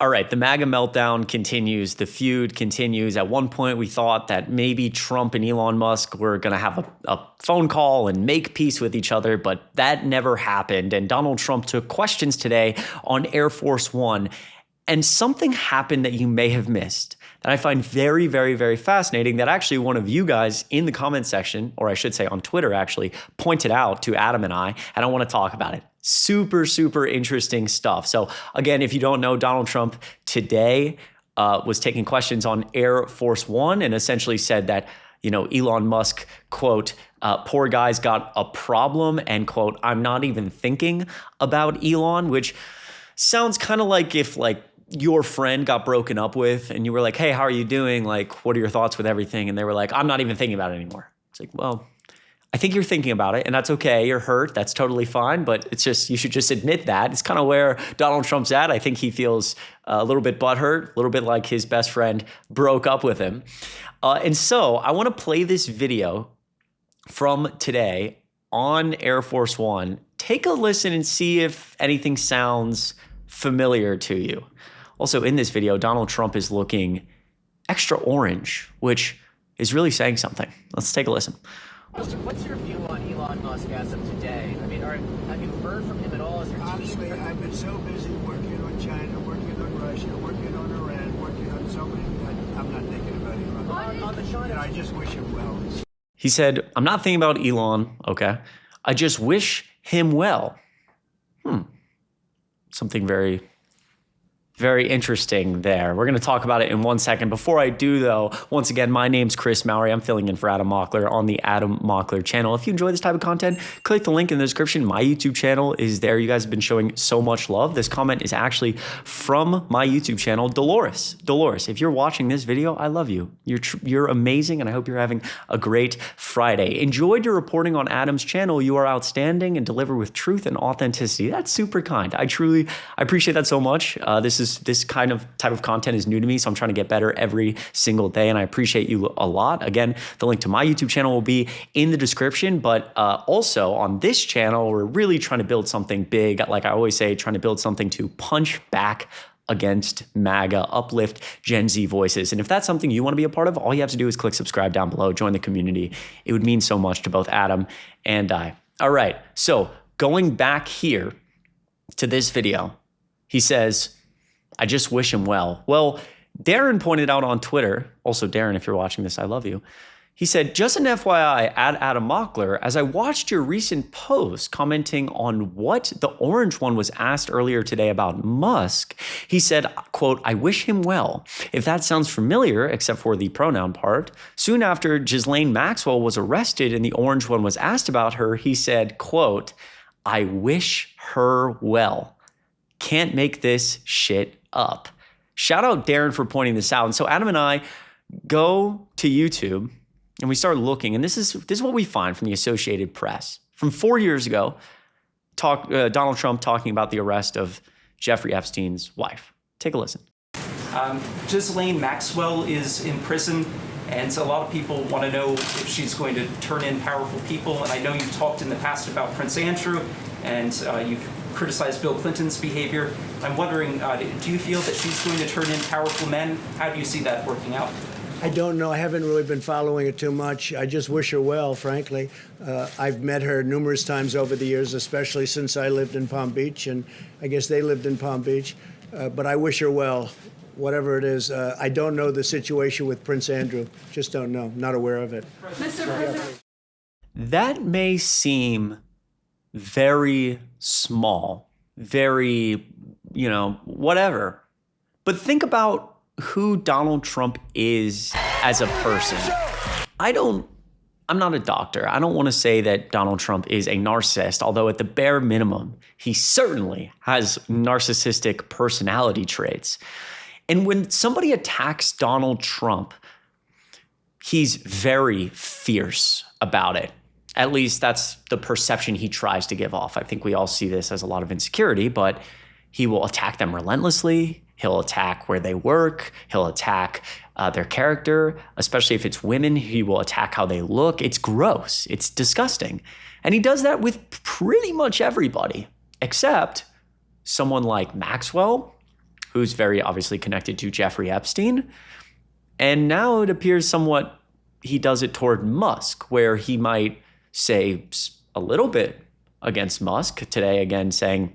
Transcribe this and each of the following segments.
All right, the MAGA meltdown continues. The feud continues. At one point, we thought that maybe Trump and Elon Musk were going to have a phone call and make peace with each other, but that never happened. And Donald Trump took questions today on Air Force One, and something happened that you may have missed that I find very, very, very fascinating, that actually one of you guys in the comment section, or I should say on Twitter actually, pointed out to Adam and I want to talk about it. Super, super interesting stuff. So again, if you don't know, Donald Trump today was taking questions on Air Force One and essentially said that, Elon Musk, quote, poor guy's got a problem, and quote, I'm not even thinking about Elon, which sounds kind of like if your friend got broken up with and you were like, hey, how are you doing? Like, what are your thoughts with everything? And they were like, I'm not even thinking about it anymore. It's like, well, I think you're thinking about it, and that's okay. You're hurt. That's totally fine. But it's just, you should just admit that. It's kind of where Donald Trump's at. I think he feels a little bit butthurt, a little bit like his best friend broke up with him. And so I want to play this video from today on Air Force One. Take a listen and see if anything sounds familiar to you. Also, in this video, Donald Trump is looking extra orange, which is really saying something. Let's take a listen. What's your view on Elon Musk as of today? I mean, have you heard from him at all? Honestly, I've been so busy working on China, working on Russia, working on Iran, working on so many. I'm not thinking about Elon. On the China. And I just wish him well. He said, I'm not thinking about Elon, okay? I just wish him well. Something very, very interesting there. We're going to talk about it in 1 second. Before I do, though, once again, my name's Chris Mowrey. I'm filling in for Adam Mockler on the Adam Mockler channel. If you enjoy this type of content, click the link in the description. My YouTube channel is there. You guys have been showing so much love. This comment is actually from my YouTube channel, Dolores. Dolores, if you're watching this video, I love you. You're amazing, and I hope you're having a great Friday. Enjoyed your reporting on Adam's channel. You are outstanding and deliver with truth and authenticity. That's super kind. I appreciate that so much. This kind of type of content is new to me, so I'm trying to get better every single day, and I appreciate you a lot. Again, the link to my YouTube channel will be in the description, but also on this channel, we're really trying to build something big. Like I always say, trying to build something to punch back against MAGA, uplift Gen Z voices. And if that's something you want to be a part of, all you have to do is click subscribe down below, join the community. It would mean so much to both Adam and I. All right, so going back here to this video, he says, I just wish him well. Well, Darren pointed out on Twitter, also Darren, if you're watching this, I love you. He said, just an FYI, at Adam Mockler, as I watched your recent post commenting on what the orange one was asked earlier today about Musk, he said, quote, I wish him well. If that sounds familiar, except for the pronoun part, soon after Ghislaine Maxwell was arrested and the orange one was asked about her, he said, quote, I wish her well. Can't make this shit up. Shout out Darren for pointing this out. And so Adam and I go to YouTube and we start looking, and this is what we find from the Associated Press. From 4 years ago, Donald Trump talking about the arrest of Jeffrey Epstein's wife. Take a listen. Ghislaine Maxwell is in prison, and so a lot of people want to know if she's going to turn in powerful people. And I know you've talked in the past about Prince Andrew, and you've criticized Bill Clinton's behavior. I'm wondering, do you feel that she's going to turn in powerful men? How do you see that working out? I don't know. I haven't really been following it too much. I just wish her well, frankly. I've met her numerous times over the years, especially since I lived in Palm Beach, and I guess they lived in Palm Beach. But I wish her well, whatever it is. I don't know the situation with Prince Andrew. Just don't know. Not aware of it. Mr. President. That may seem very small, very, whatever. But think about who Donald Trump is as a person. I'm not a doctor. I don't want to say that Donald Trump is a narcissist, although at the bare minimum, he certainly has narcissistic personality traits. And when somebody attacks Donald Trump, he's very fierce about it. At least that's the perception he tries to give off. I think we all see this as a lot of insecurity, but he will attack them relentlessly. He'll attack where they work. He'll attack their character, especially if it's women. He will attack how they look. It's gross. It's disgusting. And he does that with pretty much everybody, except someone like Maxwell who's very obviously connected to Jeffrey Epstein. And now it appears somewhat he does it toward Musk, where he might say a little bit against Musk today, again saying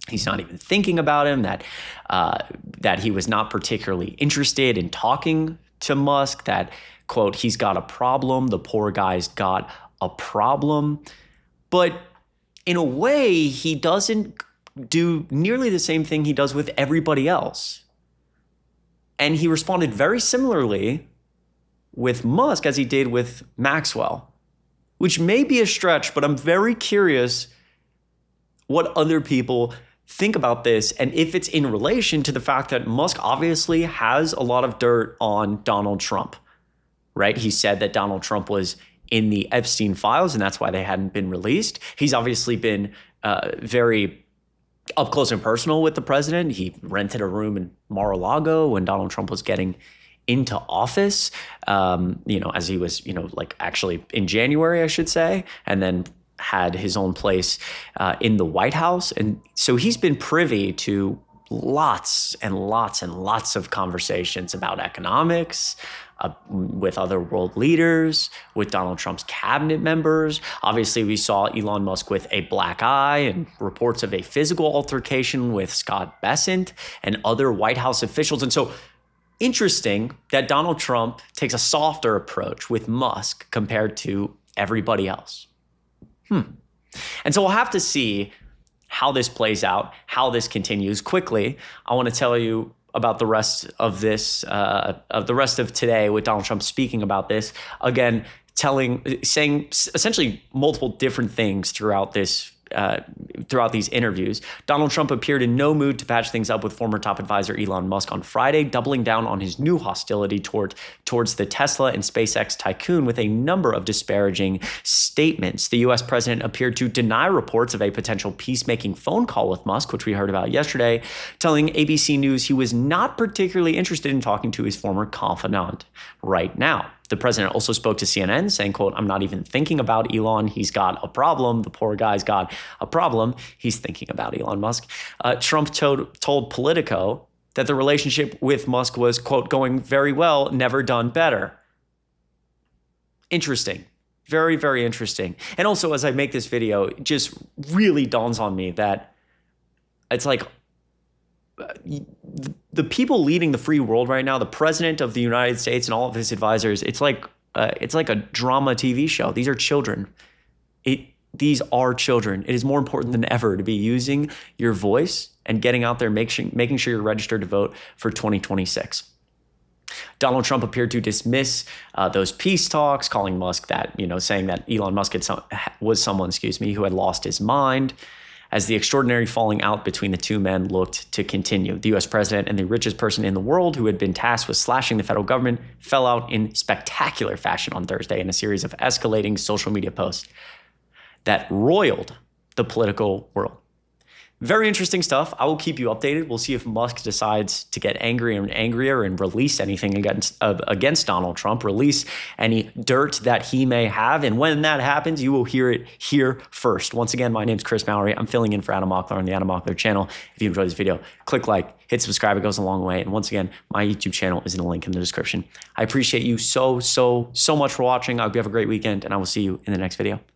he's not even thinking about him, that he was not particularly interested in talking to Musk, that, quote, he's got a problem, the poor guy's got a problem. But in a way, he doesn't do nearly the same thing he does with everybody else. And he responded very similarly with Musk as he did with Maxwell, which may be a stretch, but I'm very curious what other people think about this and if it's in relation to the fact that Musk obviously has a lot of dirt on Donald Trump, right? He said that Donald Trump was in the Epstein files and that's why they hadn't been released. He's obviously been very up close and personal with the president. He rented a room in Mar-a-Lago when Donald Trump was getting into office, as he was, like actually in January, I should say, and then had his own place in the White House. And so he's been privy to lots and lots and lots of conversations about economics with other world leaders, with Donald Trump's cabinet members. Obviously, we saw Elon Musk with a black eye and reports of a physical altercation with Scott Bessent and other White House officials. And so interesting that Donald Trump takes a softer approach with Musk compared to everybody else. And so we'll have to see how this plays out, how this continues. Quickly, I want to tell you about the rest of this, of the rest of today with Donald Trump speaking about this. Again, saying essentially multiple different things throughout this, throughout these interviews. Donald Trump appeared in no mood to patch things up with former top advisor Elon Musk on Friday, doubling down on his new hostility towards the Tesla and SpaceX tycoon with a number of disparaging statements. The U.S. president appeared to deny reports of a potential peacemaking phone call with Musk, which we heard about yesterday, telling ABC News he was not particularly interested in talking to his former confidant right now. The president also spoke to CNN saying, quote, I'm not even thinking about Elon. He's got a problem. The poor guy's got a problem. He's thinking about Elon Musk. Trump told Politico that the relationship with Musk was, quote, going very well, never done better. Interesting. Very, very interesting. And also, as I make this video, it just really dawns on me that it's like the people leading the free world right now, the president of the United States and all of his advisors, it's like a drama TV show. These are children. These are children. It is more important than ever to be using your voice and getting out there, making sure you're registered to vote for 2026. Donald Trump appeared to dismiss those peace talks, calling Musk that, saying that Elon Musk was someone, who had lost his mind, as the extraordinary falling out between the two men looked to continue. The U.S. president and the richest person in the world, who had been tasked with slashing the federal government, fell out in spectacular fashion on Thursday in a series of escalating social media posts that roiled the political world. Very interesting stuff. I will keep you updated. We'll see if Musk decides to get angrier and angrier and release anything against Donald Trump, release any dirt that he may have. And when that happens, you will hear it here first. Once again, my name's Chris Mowrey. I'm filling in for Adam Mockler on the Adam Mockler channel. If you enjoyed this video, click like, hit subscribe. It goes a long way. And once again, my YouTube channel is in the link in the description. I appreciate you so much for watching. I hope you have a great weekend, and I will see you in the next video.